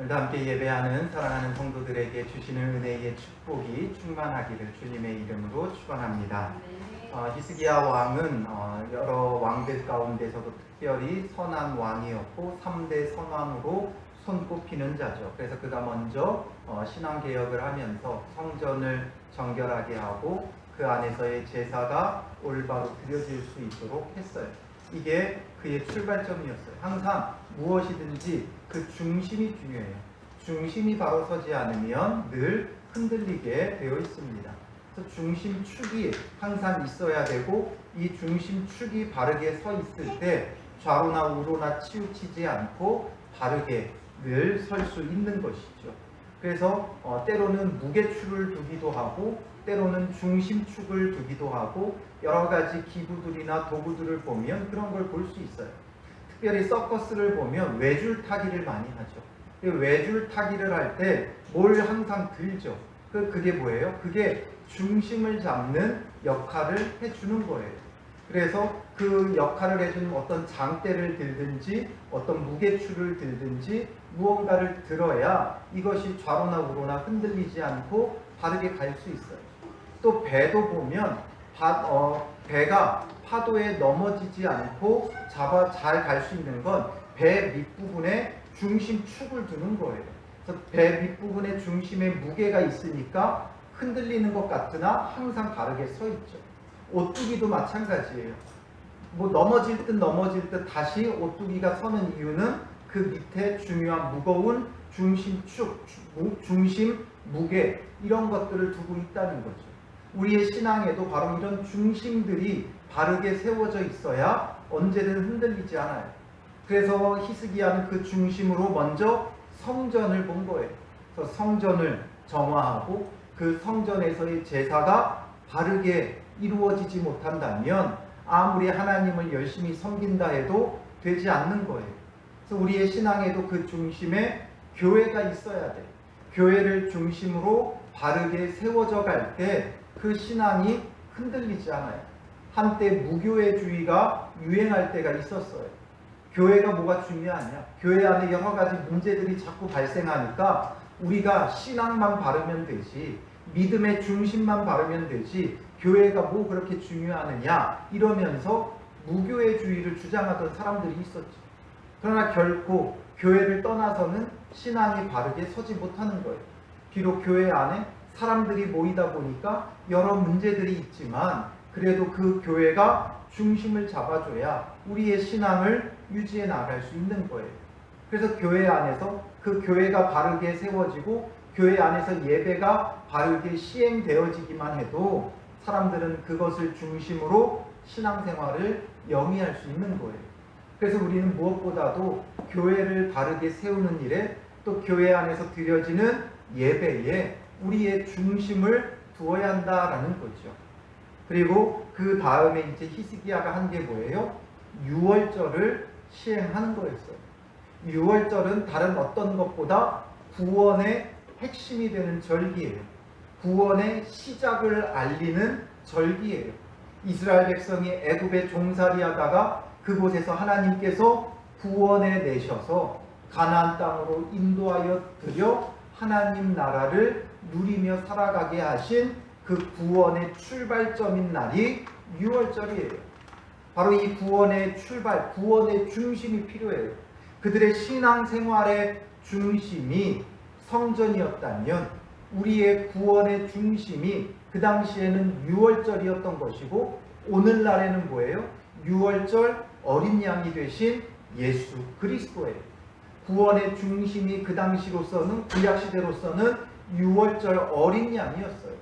오늘도 함께 예배하는 사랑하는 성도들에게 주시는 은혜의 축복이 충만하기를 주님의 이름으로 축원합니다. 히스기야 왕은 여러 왕들 가운데서도 특별히 선한 왕이었고 3대 선왕으로 손꼽히는 자죠. 그래서 그가 먼저 신앙개혁을 하면서 성전을 정결하게 하고 그 안에서의 제사가 올바로 드려질 수 있도록 했어요. 이게 그의 출발점이었어요. 항상 무엇이든지 그 중심이 중요해요. 중심이 바로 서지 않으면 늘 흔들리게 되어 있습니다. 그래서 중심축이 항상 있어야 되고, 이 중심축이 바르게 서 있을 때 좌로나 우로나 치우치지 않고 바르게 늘 설 수 있는 것이죠. 그래서 때로는 무게축을 두기도 하고 때로는 중심축을 두기도 하고 여러 가지 기구들이나 도구들을 보면 그런 걸 볼 수 있어요. 특별히 서커스를 보면 외줄 타기를 많이 하죠. 외줄 타기를 할 때 뭘 항상 들죠. 그게 뭐예요? 그게 중심을 잡는 역할을 해주는 거예요. 그래서 그 역할을 해주는 어떤 장대를 들든지 어떤 무게추를 들든지 무언가를 들어야 이것이 좌로나 우로나 흔들리지 않고 바르게 갈 수 있어요. 또 배도 보면 배가 파도에 넘어지지 않고 잘 갈 수 있는 건 배 밑부분에 중심축을 두는 거예요. 그래서 배 밑부분에 중심에 무게가 있으니까 흔들리는 것 같으나 항상 바르게 서 있죠. 오뚜기도 마찬가지예요. 넘어질 듯 다시 오뚜기가 서는 이유는 그 밑에 중요한 무거운 중심축, 중심 무게 이런 것들을 두고 있다는 거죠. 우리의 신앙에도 바로 이런 중심들이 바르게 세워져 있어야 언제든 흔들리지 않아요. 그래서 히스기야는 그 중심으로 먼저 성전을 본 거예요. 그래서 성전을 정화하고 그 성전에서의 제사가 바르게 이루어지지 못한다면 아무리 하나님을 열심히 섬긴다 해도 되지 않는 거예요. 그래서 우리의 신앙에도 그 중심에 교회가 있어야 돼요. 교회를 중심으로 바르게 세워져 갈 때 그 신앙이 흔들리지 않아요. 한때 무교회주의가 유행할 때가 있었어요. 교회가 뭐가 중요하냐? 교회 안에 여러 가지 문제들이 자꾸 발생하니까 우리가 신앙만 바르면 되지, 믿음의 중심만 바르면 되지, 교회가 뭐 그렇게 중요하느냐 이러면서 무교회주의를 주장하던 사람들이 있었죠. 그러나 결코 교회를 떠나서는 신앙이 바르게 서지 못하는 거예요. 비록 교회 안에 사람들이 모이다 보니까 여러 문제들이 있지만 그래도 그 교회가 중심을 잡아줘야 우리의 신앙을 유지해 나갈 수 있는 거예요. 그래서 교회 안에서 그 교회가 바르게 세워지고 교회 안에서 예배가 바르게 시행되어지기만 해도 사람들은 그것을 중심으로 신앙생활을 영위할 수 있는 거예요. 그래서 우리는 무엇보다도 교회를 바르게 세우는 일에 또 교회 안에서 드려지는 예배에 우리의 중심을 두어야 한다라는 거죠. 그리고 그 다음에 이제 히스기야가 한 게 뭐예요? 유월절을 시행하는 거였어요. 유월절은 다른 어떤 것보다 구원의 핵심이 되는 절기예요. 구원의 시작을 알리는 절기예요. 이스라엘 백성이 애굽에 종살이하다가 그곳에서 하나님께서 구원해 내셔서 가나안 땅으로 인도하여 드려 하나님 나라를 누리며 살아가게 하신 그 구원의 출발점인 날이 유월절이에요. 바로 이 구원의 출발, 구원의 중심이 필요해요. 그들의 신앙생활의 중심이 성전이었다면 우리의 구원의 중심이 그 당시에는 유월절이었던 것이고 오늘날에는 뭐예요? 유월절 어린 양이 되신 예수 그리스도예요. 구원의 중심이 그 당시로서는 구약시대로서는 유월절 어린 양이었어요.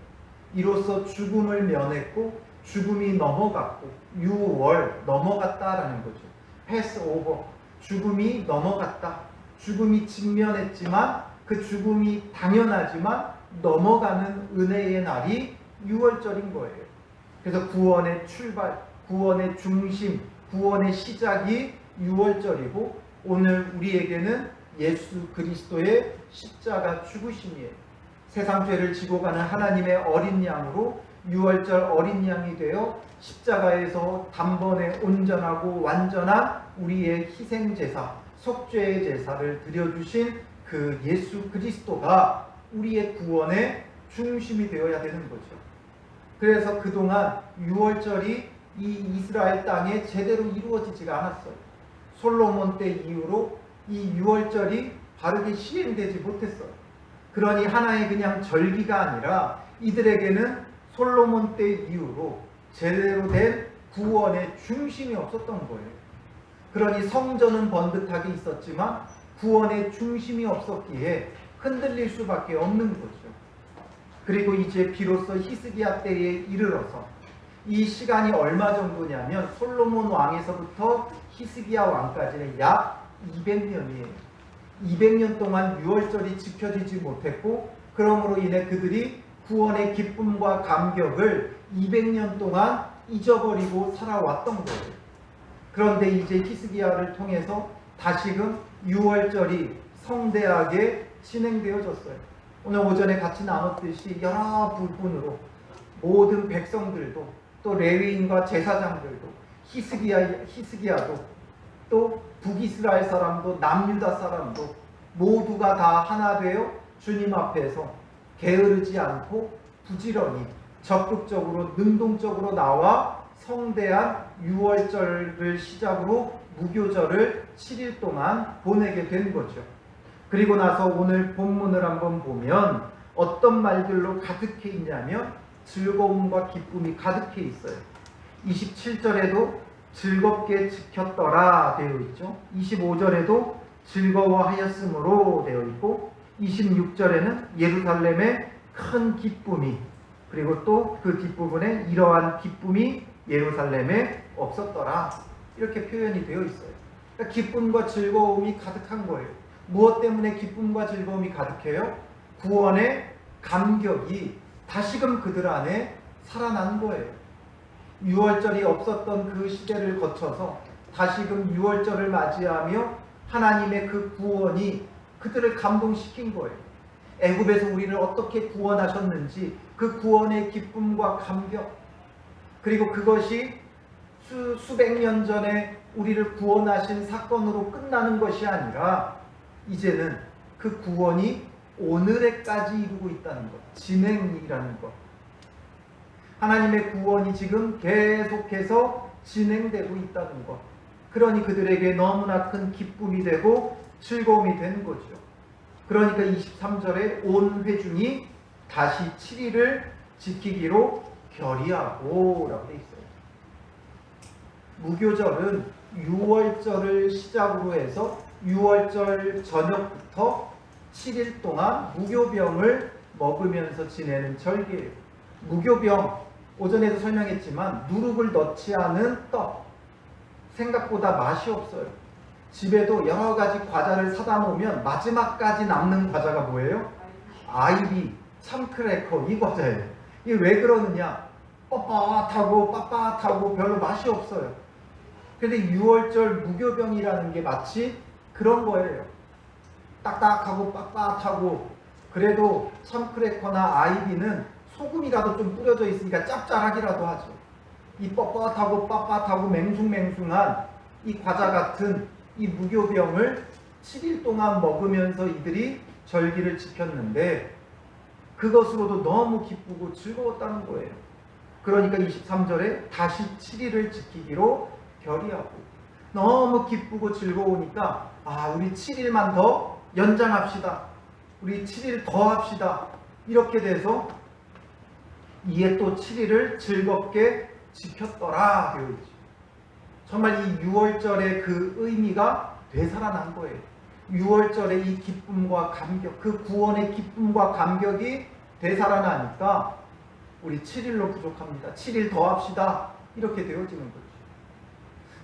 이로써 죽음을 면했고 죽음이 넘어갔고 유월 넘어갔다라는 거죠. 패스 오버, 죽음이 넘어갔다. 죽음이 직면했지만 그 죽음이 당연하지만 넘어가는 은혜의 날이 유월절인 거예요. 그래서 구원의 출발, 구원의 중심, 구원의 시작이 유월절이고 오늘 우리에게는 예수 그리스도의 십자가 죽으심이에요. 세상 죄를 지고 가는 하나님의 어린 양으로 유월절 어린 양이 되어 십자가에서 단번에 온전하고 완전한 우리의 희생제사, 속죄의 제사를 드려주신 그 예수 그리스도가 우리의 구원의 중심이 되어야 되는 거죠. 그래서 그동안 유월절이 이 이스라엘 땅에 제대로 이루어지지가 않았어요. 솔로몬 때 이후로 이 유월절이 바르게 시행되지 못했어요. 그러니 하나의 그냥 절기가 아니라 이들에게는 솔로몬 때 이후로 제대로 된 구원의 중심이 없었던 거예요. 그러니 성전은 번듯하게 있었지만 구원의 중심이 없었기에 흔들릴 수밖에 없는 거죠. 그리고 이제 비로소 히스기야 때에 이르러서 이 시간이 얼마 정도냐면 솔로몬 왕에서부터 히스기야 왕까지는 약 200년이에요. 200년 동안 유월절이 지켜지지 못했고 그러므로 인해 그들이 구원의 기쁨과 감격을 200년 동안 잊어버리고 살아왔던 거예요. 그런데 이제 히스기야를 통해서 다시금 유월절이 성대하게 진행되어졌어요. 오늘 오전에 같이 나눴듯이 여러 부분으로 모든 백성들도 또 레위인과 제사장들도 히스기야도 또 북이스라엘 사람도 남유다 사람도 모두가 다 하나 되어 주님 앞에서 게으르지 않고 부지런히 적극적으로 능동적으로 나와 성대한 유월절을 시작으로 무교절을 7일 동안 보내게 된 거죠. 그리고 나서 오늘 본문을 한번 보면 어떤 말들로 가득해 있냐면 즐거움과 기쁨이 가득해 있어요. 27절에도 즐겁게 지켰더라 되어 있죠. 25절에도 즐거워하였으므로 되어 있고 26절에는 예루살렘의 큰 기쁨이 그리고 또 그 뒷부분에 이러한 기쁨이 예루살렘에 없었더라 이렇게 표현이 되어 있어요. 그러니까 기쁨과 즐거움이 가득한 거예요. 무엇 때문에 기쁨과 즐거움이 가득해요? 구원의 감격이 다시금 그들 안에 살아난 거예요. 유월절이 없었던 그 시대를 거쳐서 다시금 유월절을 맞이하며 하나님의 그 구원이 그들을 감동시킨 거예요. 애굽에서 우리를 어떻게 구원하셨는지 그 구원의 기쁨과 감격 그리고 그것이 수백 년 전에 우리를 구원하신 사건으로 끝나는 것이 아니라 이제는 그 구원이 오늘에까지 이루고 있다는 것, 진행이라는 것. 하나님의 구원이 지금 계속해서 진행되고 있다는 것. 그러니 그들에게 너무나 큰 기쁨이 되고 즐거움이 되는 거죠. 그러니까 23절에 온 회중이 다시 7일을 지키기로 결의하고 라고 되어 있어요. 무교절은 유월절을 시작으로 해서 유월절 저녁부터 7일 동안 무교병을 먹으면서 지내는 절기예요. 무교병, 오전에도 설명했지만 누룩을 넣지 않은 떡, 생각보다 맛이 없어요. 집에도 여러 가지 과자를 사다 놓으면 마지막까지 남는 과자가 뭐예요? 아이비, 참크래커 이 과자예요. 이게 왜 그러느냐? 빳빳하고 별로 맛이 없어요. 그런데 유월절 무교병이라는 게 마치 그런 거예요. 딱딱하고 빳빳하고 그래도 참크래커나 아이비는 소금이라도 좀 뿌려져 있으니까 짭짤하기라도 하죠. 이 뻣뻣하고 빳빳하고 맹숭맹숭한 이 과자 같은 이 무교병을 7일 동안 먹으면서 이들이 절기를 지켰는데 그것으로도 너무 기쁘고 즐거웠다는 거예요. 그러니까 23절에 다시 7일을 지키기로 결의하고 너무 기쁘고 즐거우니까 우리 7일만 더 연장합시다. 우리 7일 더 합시다. 이렇게 돼서 이에 또 7일을 즐겁게 지켰더라 되어 있죠. 정말 이 유월절의 그 의미가 되살아난 거예요. 유월절의 이 기쁨과 감격, 그 구원의 기쁨과 감격이 되살아나니까 우리 7일로 부족합니다. 7일 더 합시다. 이렇게 되어지는 거죠.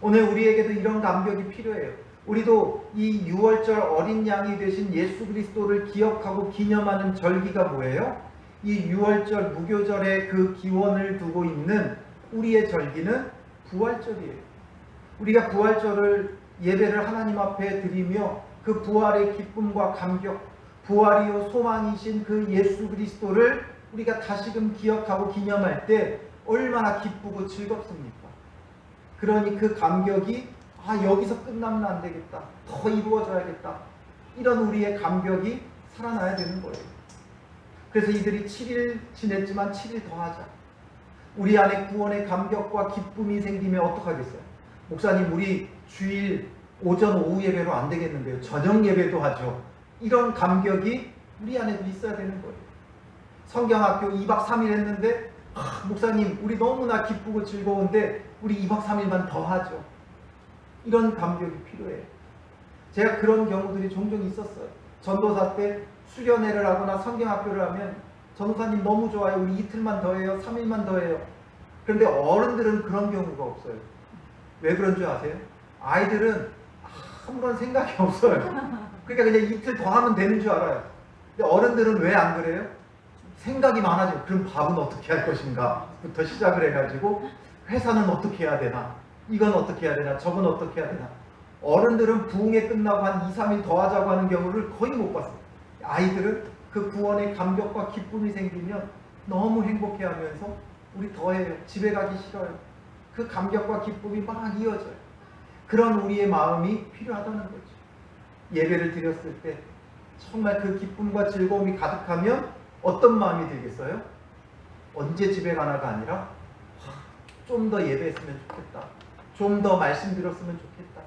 오늘 우리에게도 이런 감격이 필요해요. 우리도 이 유월절 어린 양이 되신 예수 그리스도를 기억하고 기념하는 절기가 뭐예요? 이 유월절 무교절의 그 기원을 두고 있는 우리의 절기는 부활절이에요. 우리가 부활절을 예배를 하나님 앞에 드리며 그 부활의 기쁨과 감격, 부활이요 소망이신 그 예수 그리스도를 우리가 다시금 기억하고 기념할 때 얼마나 기쁘고 즐겁습니까? 그러니 그 감격이 여기서 끝나면 안 되겠다. 더 이루어져야겠다. 이런 우리의 감격이 살아나야 되는 거예요. 그래서 이들이 7일 지냈지만 7일 더 하자. 우리 안에 구원의 감격과 기쁨이 생기면 어떡하겠어요? 목사님, 우리 주일 오전 오후 예배로 안 되겠는데요. 저녁 예배도 하죠. 이런 감격이 우리 안에도 있어야 되는 거예요. 성경학교 2박 3일 했는데 목사님, 우리 너무나 기쁘고 즐거운데 우리 2박 3일만 더 하죠. 이런 감격이 필요해요. 제가 그런 경우들이 종종 있었어요. 전도사 때 수련회를 하거나 성경학교를 하면 전도사님 너무 좋아요. 우리 이틀만 더 해요. 3일만 더 해요. 그런데 어른들은 그런 경우가 없어요. 왜 그런 줄 아세요? 아이들은 아무런 생각이 없어요. 그러니까 그냥 이틀 더 하면 되는 줄 알아요. 근데 어른들은 왜 안 그래요? 생각이 많아지고, 그럼 밥은 어떻게 할 것인가 부터 시작을 해가지고 회사는 어떻게 해야 되나, 이건 어떻게 해야 되나, 저건 어떻게 해야 되나. 어른들은 부흥회 끝나고 한 2, 3일 더 하자고 하는 경우를 거의 못 봤어요. 아이들은 그 구원의 감격과 기쁨이 생기면 너무 행복해하면서 우리 더 해요. 집에 가기 싫어요. 그 감격과 기쁨이 막 이어져요. 그런 우리의 마음이 필요하다는 거죠. 예배를 드렸을 때 정말 그 기쁨과 즐거움이 가득하면 어떤 마음이 들겠어요? 언제 집에 가나가 아니라 좀 더 예배했으면 좋겠다. 좀 더 말씀 들었으면 좋겠다.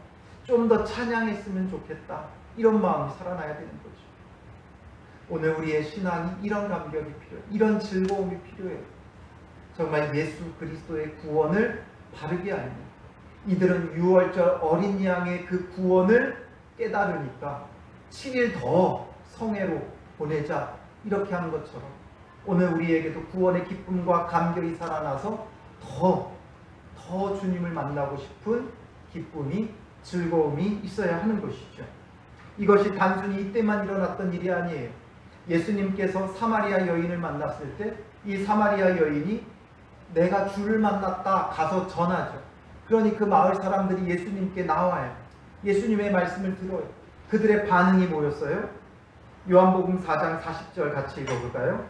좀 더 찬양했으면 좋겠다. 이런 마음이 살아나야 되는 거죠. 오늘 우리의 신앙이 이런 감격이 필요해요. 이런 즐거움이 필요해요. 정말 예수 그리스도의 구원을 바르게 알면, 이들은 6월절 어린 양의 그 구원을 깨달으니까 7일 더 성회로 보내자 이렇게 하는 것처럼 오늘 우리에게도 구원의 기쁨과 감격이 살아나서 더 주님을 만나고 싶은 기쁨이, 즐거움이 있어야 하는 것이죠. 이것이 단순히 이때만 일어났던 일이 아니에요. 예수님께서 사마리아 여인을 만났을 때 이 사마리아 여인이 내가 주를 만났다 가서 전하죠. 그러니 그 마을 사람들이 예수님께 나와요. 예수님의 말씀을 들어요. 그들의 반응이 뭐였어요? 요한복음 4장 40절 같이 읽어볼까요?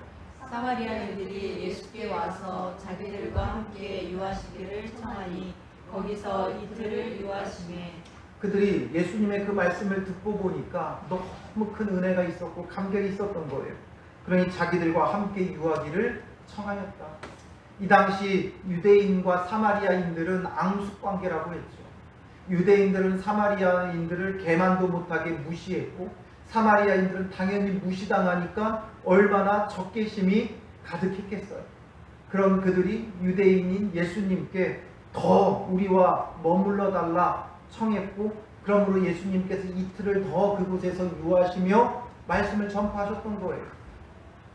사마리아인들이 예수께 와서 자기들과 함께 유하시기를 청하니 거기서 이틀을 유하시매, 그들이 예수님의 그 말씀을 듣고 보니까 너무 큰 은혜가 있었고 감격이 있었던 거예요. 그러니 자기들과 함께 유하기를 청하였다. 이 당시 유대인과 사마리아인들은 앙숙관계라고 했죠. 유대인들은 사마리아인들을 개만도 못하게 무시했고, 사마리아인들은 당연히 무시당하니까 얼마나 적개심이 가득했겠어요. 그런 그들이 유대인인 예수님께 더 우리와 머물러 달라 청했고, 그러므로 예수님께서 이틀을 더 그곳에서 유하시며 말씀을 전파하셨던 거예요.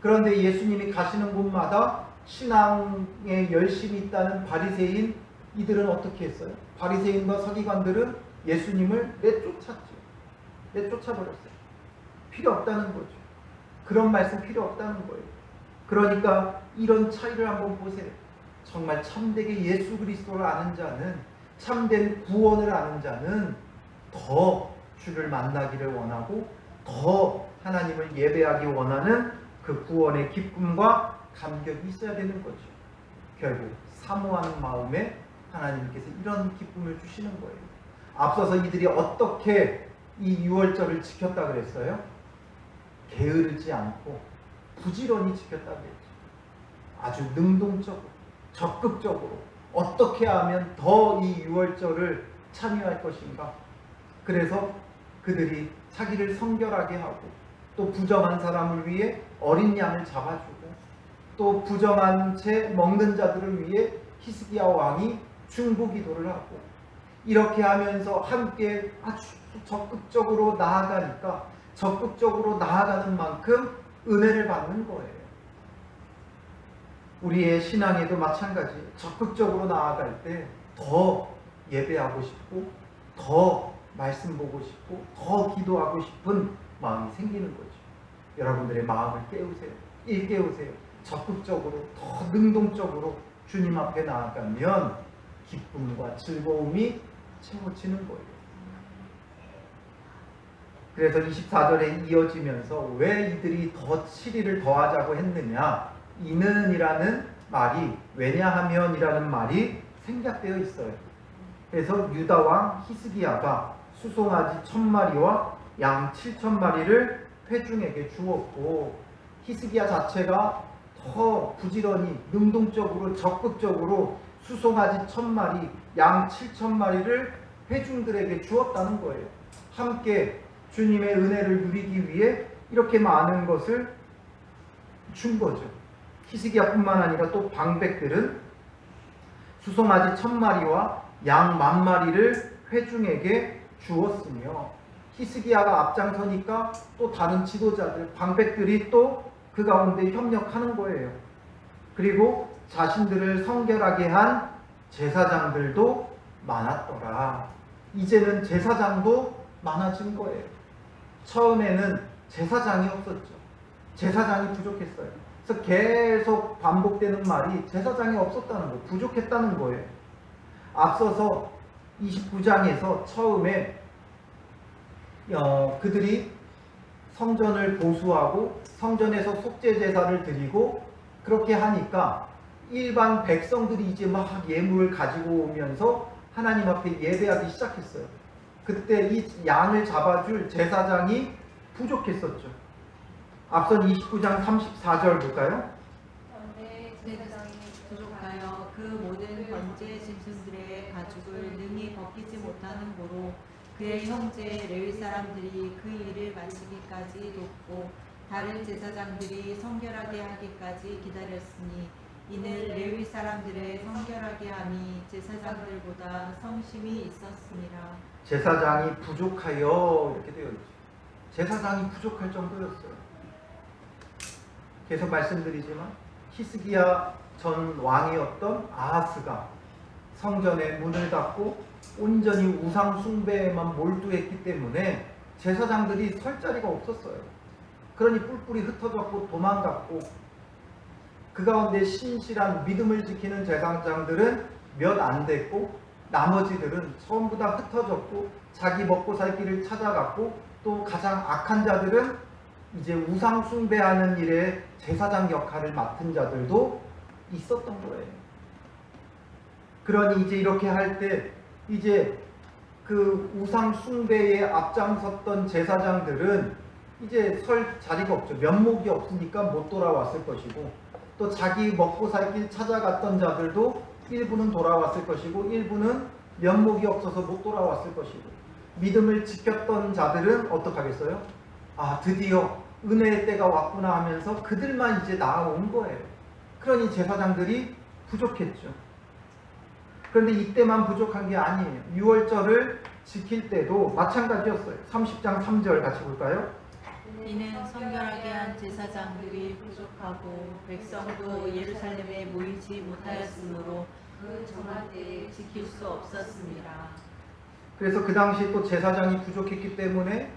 그런데 예수님이 가시는 곳마다 신앙에 열심히 있다는 바리새인 이들은 어떻게 했어요? 바리새인과 서기관들은 예수님을 내쫓았죠. 내쫓아버렸어요. 필요 없다는 거죠. 그런 말씀 필요 없다는 거예요. 그러니까 이런 차이를 한번 보세요. 정말 참되게 예수 그리스도를 아는 자는, 참된 구원을 아는 자는 더 주를 만나기를 원하고 더 하나님을 예배하기 원하는 그 구원의 기쁨과 감격이 있어야 되는 거죠. 결국 사모하는 마음에 하나님께서 이런 기쁨을 주시는 거예요. 앞서서 이들이 어떻게 이 유월절을 지켰다 그랬어요? 게으르지 않고 부지런히 지켰다 그랬죠. 아주 능동적으로, 적극적으로 어떻게 하면 더 이 유월절을 참여할 것인가. 그래서 그들이 자기를 성결하게 하고, 또 부정한 사람을 위해 어린 양을 잡아주고, 또 부정한 채 먹는 자들을 위해 히스기야 왕이 중보기도를 하고, 이렇게 하면서 함께 아주 적극적으로 나아가니까 적극적으로 나아가는 만큼 은혜를 받는 거예요. 우리의 신앙에도 마찬가지. 적극적으로 나아갈 때 더 예배하고 싶고, 더 말씀 보고 싶고, 더 기도하고 싶은 마음이 생기는 거죠. 여러분들의 마음을 깨우세요. 일깨우세요. 적극적으로, 더 능동적으로 주님 앞에 나아가면 기쁨과 즐거움이 채워지는 거예요. 그래서 24절에 이어지면서 왜 이들이 더 7일을 더하자고 했느냐, 이는이라는 말이, 왜냐하면이라는 말이 생략되어 있어요. 그래서 유다왕 히스기야가 수송아지 1000마리와 양 7,000마리를 회중에게 주었고, 히스기야 자체가 더 부지런히 능동적으로 적극적으로 수송아지 1,000마리, 양 7,000마리를 회중들에게 주었다는 거예요. 함께 주님의 은혜를 누리기 위해 이렇게 많은 것을 준 거죠. 히스기야뿐만 아니라 또 방백들은 수송아지 1,000마리와 양 10,000마리를 회중에게 주었으며, 히스기야가 앞장서니까 또 다른 지도자들, 방백들이 또 그 가운데 협력하는 거예요. 그리고 자신들을 성결하게 한 제사장들도 많았더라. 이제는 제사장도 많아진 거예요. 처음에는 제사장이 없었죠. 제사장이 부족했어요. 그래서 계속 반복되는 말이 제사장이 없었다는 거예요. 부족했다는 거예요. 앞서서 29장에서 처음에 그들이 성전을 보수하고 성전에서 속죄 제사를 드리고 그렇게 하니까 일반 백성들이 이제 막 예물을 가지고 오면서 하나님 앞에 예배하기 시작했어요. 그때 이 양을 잡아줄 제사장이 부족했었죠. 앞선 29장 34절 볼까요? 제사장이 부족하여 그 모든 번제 짐승들의 가죽을 능히 벗기지 못하는 고로 그의 형제 레위 사람들이 그 일을 마치기까지 돕고 다른 제사장들이 성결하게 하기까지 기다렸으니 이는 레위 사람들의 성결하게 함이 제사장들보다 성심이 있었습니다. 제사장이 부족하여 이렇게 되어 있죠. 제사장이 부족할 정도였어요. 계속 말씀드리지만 히스기야 전 왕이었던 아하스가 성전의 문을 닫고 온전히 우상 숭배에만 몰두했기 때문에 제사장들이 설 자리가 없었어요. 그러니 뿔뿔이 흩어졌고 도망갔고, 그 가운데 신실한 믿음을 지키는 제사장들은 몇 안 됐고, 나머지들은 전부 다 흩어졌고 자기 먹고 살 길을 찾아갔고, 또 가장 악한 자들은 이제 우상 숭배하는 일에 제사장 역할을 맡은 자들도 있었던 거예요. 그러니 이제 이렇게 할 때 이제 그 우상 숭배에 앞장섰던 제사장들은 이제 설 자리가 없죠. 면목이 없으니까 못 돌아왔을 것이고, 또 자기 먹고 살 길 찾아갔던 자들도 일부는 돌아왔을 것이고 일부는 면목이 없어서 못 돌아왔을 것이고, 믿음을 지켰던 자들은 어떡하겠어요? 아, 드디어 은혜의 때가 왔구나 하면서 그들만 이제 나아온 거예요. 그러니 제사장들이 부족했죠. 그런데 이때만 부족한 게 아니에요. 유월절을 지킬 때도 마찬가지였어요. 30장 3절 같이 볼까요? 이는 성결하게 한 제사장들이 부족하고 백성도 예루살렘에 모이지 못하였으므로 그 정한 때에 지킬 수 없었습니다. 그래서 그 당시 또 제사장이 부족했기 때문에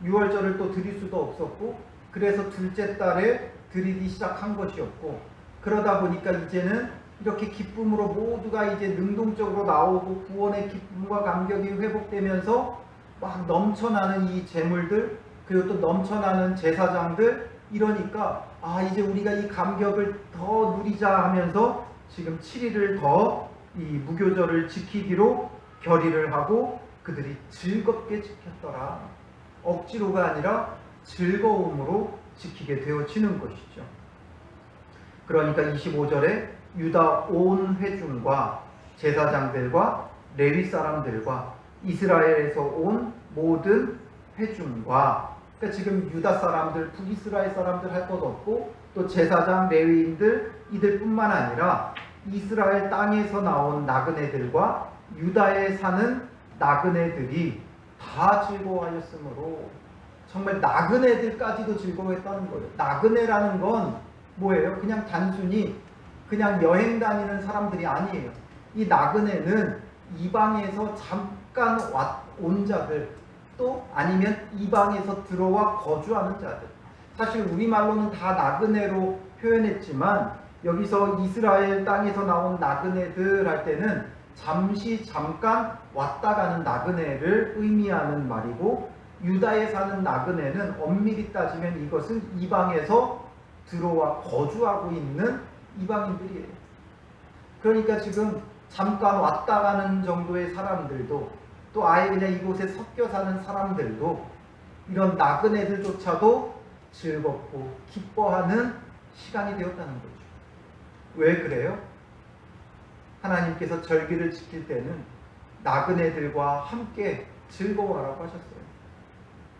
유월절을 또 드릴 수도 없었고, 그래서 둘째 달에 드리기 시작한 것이었고, 그러다 보니까 이제는 이렇게 기쁨으로 모두가 이제 능동적으로 나오고 구원의 기쁨과 감격이 회복되면서 막 넘쳐나는 이 제물들, 그리고 또 넘쳐나는 제사장들, 이러니까 아, 이제 우리가 이 감격을 더 누리자 하면서 지금 7일을 더 이 무교절을 지키기로 결의를 하고 그들이 즐겁게 지켰더라. 억지로가 아니라 즐거움으로 지키게 되어지는 것이죠. 그러니까 25절에 유다 온 회중과 제사장들과 레위 사람들과 이스라엘에서 온 모든 회중과, 그러니까 지금 유다 사람들, 북이스라엘 사람들 할 것 없고, 또 제사장, 레위인들 이들뿐만 아니라 이스라엘 땅에서 나온 나그네들과 유다에 사는 나그네들이 다 즐거워하였으므로, 정말 나그네들까지도 즐거워했다는 거예요. 나그네라는 건 뭐예요? 그냥 단순히 그냥 여행 다니는 사람들이 아니에요. 이 나그네는 이방에서 잠깐 온 자들, 또 아니면 이방에서 들어와 거주하는 자들. 사실 우리말로는 다 나그네로 표현했지만 여기서 이스라엘 땅에서 나온 나그네들 할 때는 잠시 잠깐 왔다 가는 나그네를 의미하는 말이고, 유다에 사는 나그네는 엄밀히 따지면 이것은 이방에서 들어와 거주하고 있는 이방인들이에요. 그러니까 지금 잠깐 왔다 가는 정도의 사람들도, 또 아예 그냥 이곳에 섞여 사는 사람들도 이런 나그네들조차도 즐겁고 기뻐하는 시간이 되었다는 거죠. 왜 그래요? 하나님께서 절기를 지킬 때는 나그네들과 함께 즐거워하라고 하셨어요.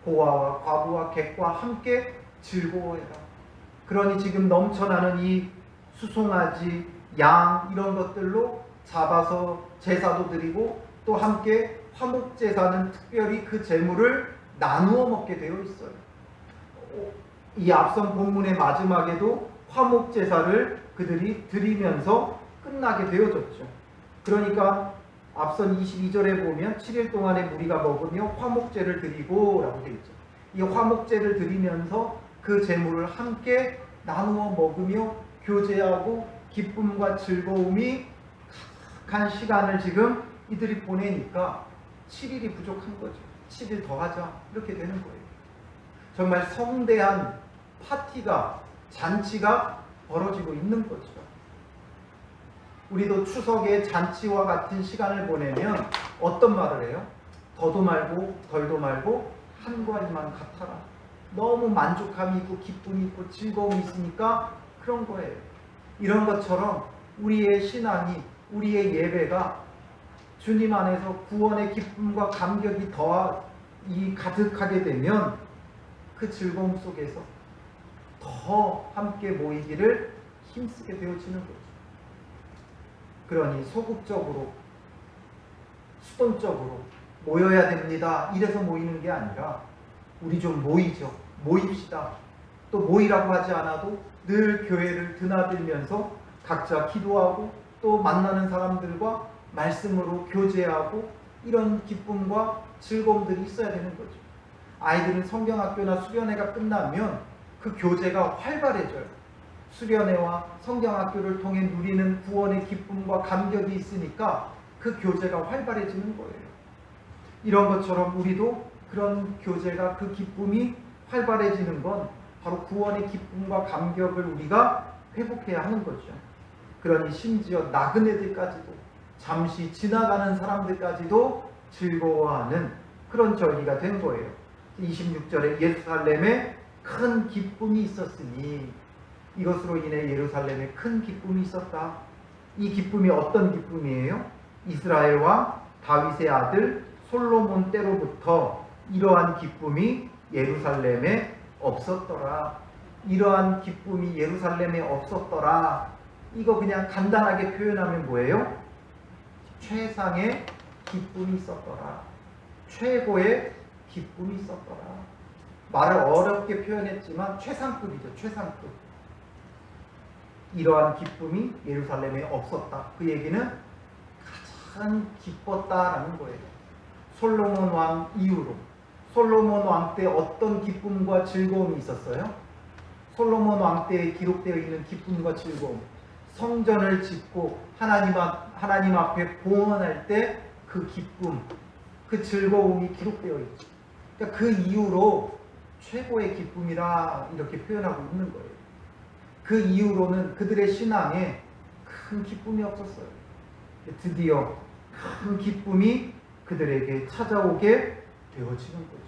고아와 과부와 객과 함께 즐거워해라. 그러니 지금 넘쳐나는 이 수송아지, 양 이런 것들로 잡아서 제사도 드리고 또 함께 화목제사는 특별히 그 제물을 나누어 먹게 되어 있어요. 이 앞선 본문의 마지막에도 화목제사를 그들이 드리면서 끝나게 되어졌죠. 그러니까 앞선 22절에 보면 7일 동안에 무리가 먹으며 화목제를 드리고 라고 되어 있죠. 이 화목제를 드리면서 그 제물을 함께 나누어 먹으며 교제하고 기쁨과 즐거움이 가득한 시간을 지금 이들이 보내니까 7일이 부족한 거죠. 7일 더 하자 이렇게 되는 거예요. 정말 성대한 파티가, 잔치가 벌어지고 있는 거죠. 우리도 추석에 잔치와 같은 시간을 보내면 어떤 말을 해요? 더도 말고 덜도 말고 한과 이만 같아라. 너무 만족함이 있고 기쁨이 있고 즐거움이 있으니까 그런 거예요. 이런 것처럼 우리의 신앙이, 우리의 예배가 주님 안에서 구원의 기쁨과 감격이 더 가득하게 되면 그 즐거움 속에서 더 함께 모이기를 힘쓰게 되어지는 거죠. 그러니 소극적으로, 수동적으로 모여야 됩니다. 이래서 모이는 게 아니라 우리 좀 모이죠. 모입시다. 또 모이라고 하지 않아도 늘 교회를 드나들면서 각자 기도하고 또 만나는 사람들과 말씀으로 교제하고 이런 기쁨과 즐거움들이 있어야 되는 거죠. 아이들은 성경학교나 수련회가 끝나면 그 교제가 활발해져요. 수련회와 성경학교를 통해 누리는 구원의 기쁨과 감격이 있으니까 그 교제가 활발해지는 거예요. 이런 것처럼 우리도 그런 교제가, 그 기쁨이 활발해지는 건 바로 구원의 기쁨과 감격을 우리가 회복해야 하는 거죠. 그러니 심지어 나그네들까지도, 잠시 지나가는 사람들까지도 즐거워하는 그런 절기가 된 거예요. 26절에 예루살렘에 큰 기쁨이 있었으니, 이것으로 인해 예루살렘에 큰 기쁨이 있었다. 이 기쁨이 어떤 기쁨이에요? 이스라엘 왕 다윗의 아들 솔로몬 때로부터 이러한 기쁨이 예루살렘에 없었더라. 이러한 기쁨이 예루살렘에 없었더라. 이거 그냥 간단하게 표현하면 뭐예요? 최상의 기쁨이 있었더라. 최고의 기쁨이 있었더라. 말을 어렵게 표현했지만 최상급이죠. 최상급. 이러한 기쁨이 예루살렘에 없었다. 그 얘기는 가장 기뻤다라는 거예요. 솔로몬 왕 이후로. 솔로몬 왕 때 어떤 기쁨과 즐거움이 있었어요? 솔로몬 왕 때에 기록되어 있는 기쁨과 즐거움. 성전을 짓고 하나님 앞에 봉헌할 때 그 기쁨, 그 즐거움이 기록되어 있죠. 그러니까 그 이후로 최고의 기쁨이라 이렇게 표현하고 있는 거예요. 그 이후로는 그들의 신앙에 큰 기쁨이 없었어요. 드디어 큰 기쁨이 그들에게 찾아오게 되어지는 거죠.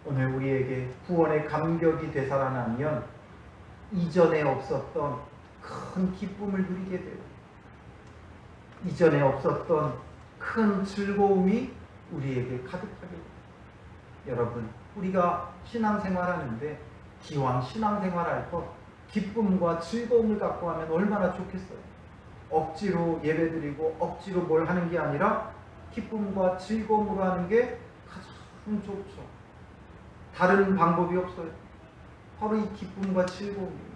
오늘 우리에게 구원의 감격이 되살아나면 이전에 없었던 큰 기쁨을 누리게 돼요. 이전에 없었던 큰 즐거움이 우리에게 가득하게 돼요. 여러분, 우리가 신앙생활하는데 기왕 신앙생활할 것 기쁨과 즐거움을 갖고 하면 얼마나 좋겠어요. 억지로 예배드리고 억지로 뭘 하는 게 아니라 기쁨과 즐거움으로 하는 게 가장 좋죠. 다른 방법이 없어요. 바로 이 기쁨과 즐거움이에요.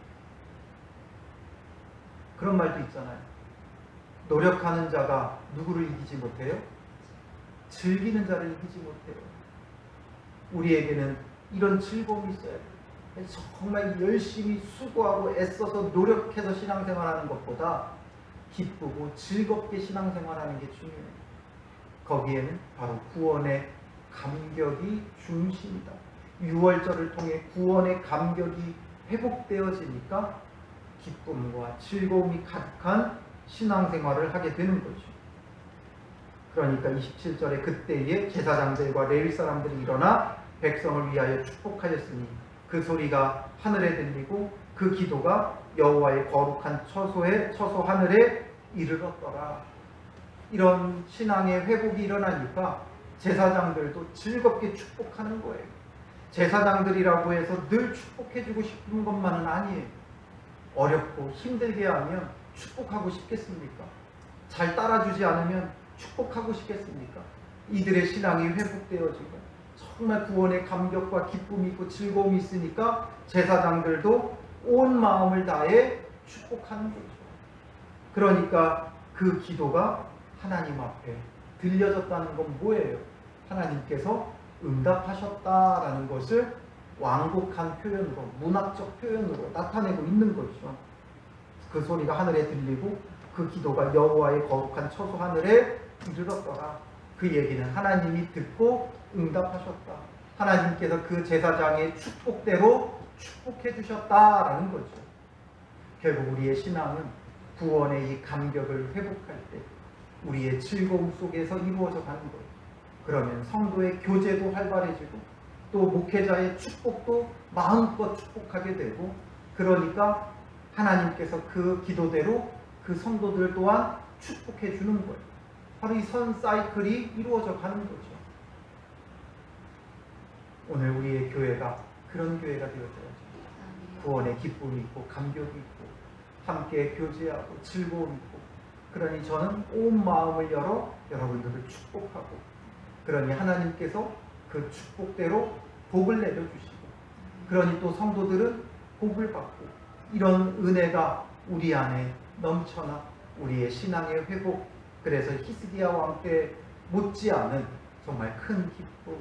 그런 말도 있잖아요. 노력하는 자가 누구를 이기지 못해요? 즐기는 자를 이기지 못해요. 우리에게는 이런 즐거움이 있어야 돼요. 정말 열심히 수고하고 애써서 노력해서 신앙생활하는 것보다 기쁘고 즐겁게 신앙생활하는 게 중요해요. 거기에는 바로 구원의 감격이 중심이다. 6월절을 통해 구원의 감격이 회복되어지니까 기쁨과 즐거움이 가득한 신앙생활을 하게 되는 거죠. 그러니까 27절에 그때에 제사장들과 레위 사람들이 일어나 백성을 위하여 축복하였으니 그 소리가 하늘에 들리고 그 기도가 여호와의 거룩한 처소 하늘에 이르렀더라. 이런 신앙의 회복이 일어나니까 제사장들도 즐겁게 축복하는 거예요. 제사장들이라고 해서 늘 축복해주고 싶은 것만은 아니에요. 어렵고 힘들게 하면 축복하고 싶겠습니까? 잘 따라주지 않으면 축복하고 싶겠습니까? 이들의 신앙이 회복되어지고 정말 구원의 감격과 기쁨이 있고 즐거움이 있으니까 제사장들도 온 마음을 다해 축복하는 거죠. 그러니까 그 기도가 하나님 앞에 들려졌다는 건 뭐예요? 하나님께서 응답하셨다라는 것을 완곡한 표현으로, 문학적 표현으로 나타내고 있는 거죠. 그 소리가 하늘에 들리고 그 기도가 여호와의 거룩한 처소 하늘에 이르렀더라. 그 얘기는 하나님이 듣고 응답하셨다. 하나님께서 그 제사장의 축복대로 축복해 주셨다라는 거죠. 결국 우리의 신앙은 구원의 이 감격을 회복할 때 우리의 즐거움 속에서 이루어져 가는 거예요. 그러면 성도의 교제도 활발해지고 또 목회자의 축복도 마음껏 축복하게 되고, 그러니까 하나님께서 그 기도대로 그 성도들 또한 축복해 주는 거예요. 바로 이 선 사이클이 이루어져 가는 거죠. 오늘 우리의 교회가 그런 교회가 되어져야죠. 구원의 기쁨이 있고 감격이 있고 함께 교제하고 즐거움이 있고, 그러니 저는 온 마음을 열어 여러분들을 축복하고, 그러니 하나님께서 그 축복대로 복을 내려주시고, 그러니 또 성도들은 복을 받고, 이런 은혜가 우리 안에 넘쳐나 우리의 신앙의 회복, 그래서 히스기야 왕 때 못지않은 정말 큰 기쁨,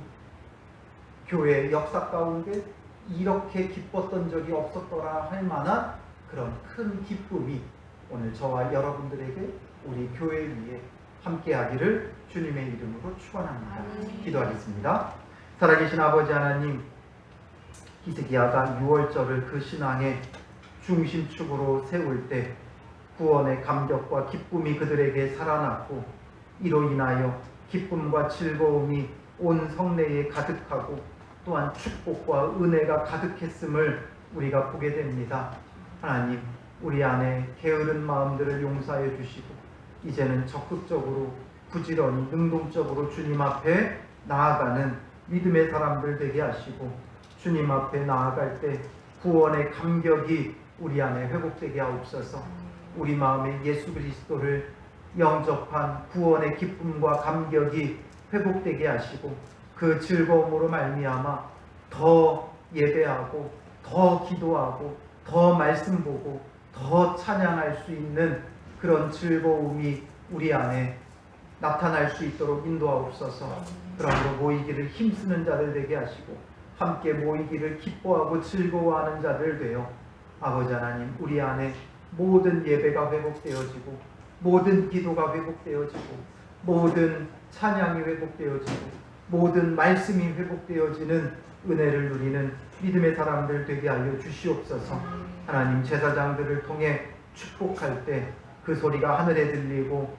교회의 역사 가운데 이렇게 기뻤던 적이 없었더라 할 만한 그런 큰 기쁨이 오늘 저와 여러분들에게 우리 교회 위에 함께하기를 주님의 이름으로 축원합니다. 기도하겠습니다. 살아계신 아버지 하나님, 히스기야가 6월절을 그 신앙의 중심축으로 세울 때 구원의 감격과 기쁨이 그들에게 살아났고, 이로 인하여 기쁨과 즐거움이 온 성내에 가득하고 또한 축복과 은혜가 가득했음을 우리가 보게 됩니다. 하나님, 우리 안에 게으른 마음들을 용서해 주시고 이제는 적극적으로 부지런히 능동적으로 주님 앞에 나아가는 믿음의 사람들 되게 하시고, 주님 앞에 나아갈 때 구원의 감격이 우리 안에 회복되게 하옵소서. 우리 마음에 예수 그리스도를 영접한 구원의 기쁨과 감격이 회복되게 하시고, 그 즐거움으로 말미암아 더 예배하고 더 기도하고 더 말씀 보고 더 찬양할 수 있는 그런 즐거움이 우리 안에 나타날 수 있도록 인도하옵소서. 그러므로 모이기를 힘쓰는 자들 되게 하시고 함께 모이기를 기뻐하고 즐거워하는 자들 되어 아버지 하나님, 우리 안에 모든 예배가 회복되어지고 모든 기도가 회복되어지고 모든 찬양이 회복되어지고 모든 말씀이 회복되어지는 은혜를 누리는 믿음의 사람들 되게 알려 주시옵소서. 하나님, 제사장들을 통해 축복할 때 그 소리가 하늘에 들리고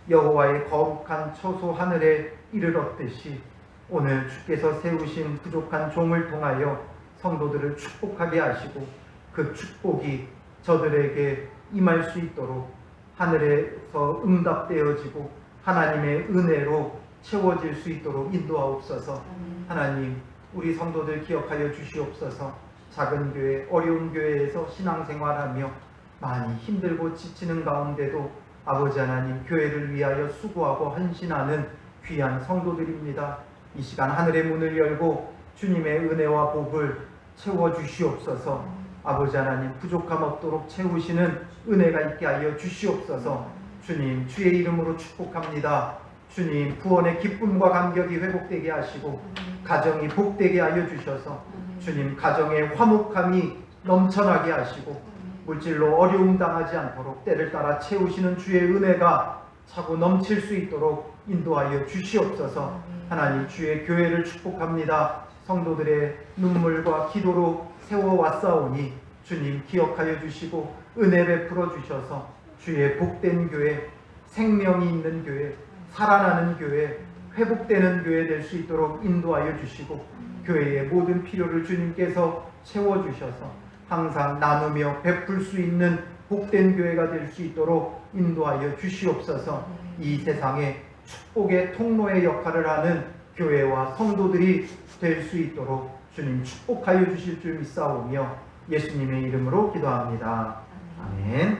여호와의 거룩한 처소 하늘에 이르렀듯이 오늘 주께서 세우신 부족한 종을 통하여 성도들을 축복하게 하시고 그 축복이 저들에게 임할 수 있도록 하늘에서 응답되어지고 하나님의 은혜로 채워질 수 있도록 인도하옵소서. 하나님, 우리 성도들 기억하여 주시옵소서. 작은 교회, 어려운 교회에서 신앙생활하며 많이 힘들고 지치는 가운데도 아버지 하나님, 교회를 위하여 수고하고 헌신하는 귀한 성도들입니다. 이 시간 하늘의 문을 열고 주님의 은혜와 복을 채워주시옵소서. 아버지 하나님, 부족함 없도록 채우시는 은혜가 있게 하여 주시옵소서. 주님, 주의 이름으로 축복합니다. 주님, 구원의 기쁨과 감격이 회복되게 하시고 가정이 복되게 하여 주셔서 주님, 가정의 화목함이 넘쳐나게 하시고 물질로 어려움 당하지 않도록 때를 따라 채우시는 주의 은혜가 차고 넘칠 수 있도록 인도하여 주시옵소서. 하나님, 주의 교회를 축복합니다. 성도들의 눈물과 기도로 세워왔사오니 주님 기억하여 주시고 은혜 베풀어 주셔서 주의 복된 교회, 생명이 있는 교회, 살아나는 교회, 회복되는 교회 될 수 있도록 인도하여 주시고 교회의 모든 필요를 주님께서 채워주셔서 항상 나누며 베풀 수 있는 복된 교회가 될 수 있도록 인도하여 주시옵소서. 이 세상에 축복의 통로의 역할을 하는 교회와 성도들이 될 수 있도록 주님 축복하여 주실 줄 믿사오며 예수님의 이름으로 기도합니다. 아멘.